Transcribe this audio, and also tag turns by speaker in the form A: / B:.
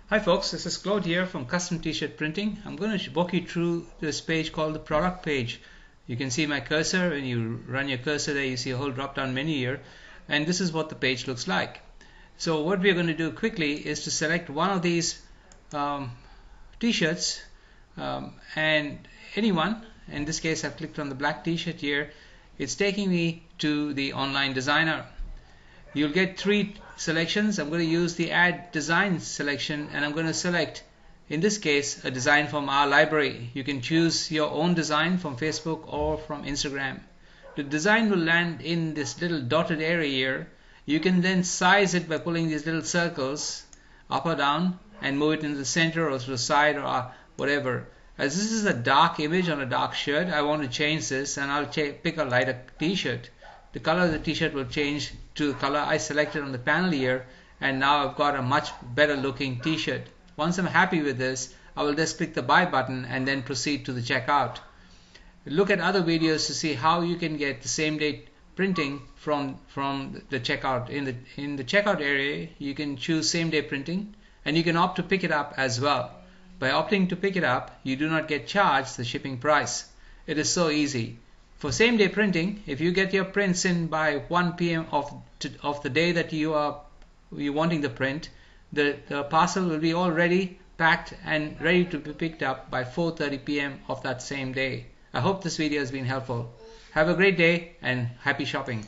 A: Hi folks, this is Claude here from Custom T-shirt Printing. I'm going to walk you through this page called the product page. You can see my cursor. When you run your cursor there, you see a whole drop down menu here, and this is what the page looks like. So what we're going to do quickly is to select one of these t-shirts and anyone. In this case I've clicked on the black t-shirt here. It's taking me to the online designer. You'll get three selections. I'm going to use the add design selection, and I'm going to select, in this case, a design from our library. You can choose your own design from Facebook or from Instagram. The design will land in this little dotted area here. You can then size it by pulling these little circles up or down and move it into the center or to the side or whatever. As this is a dark image on a dark shirt, I want to change this, and I'll pick a lighter t-shirt. The color of the t-shirt will change to the color I selected on the panel here, and now I've got a much better looking t-shirt. Once I'm happy with this, I will just click the buy button and then proceed to the checkout. Look at other videos to see how you can get the same day printing from the checkout. In the checkout area, you can choose same day printing, and you can opt to pick it up as well. By opting to pick it up, you do not get charged the shipping price. It is so easy. For same day printing, if you get your prints in by 1 p.m. of the day that you're wanting the print, the parcel will be all ready, packed and ready to be picked up by 4:30 p.m. of that same day. I hope this video has been helpful. Have a great day and happy shopping.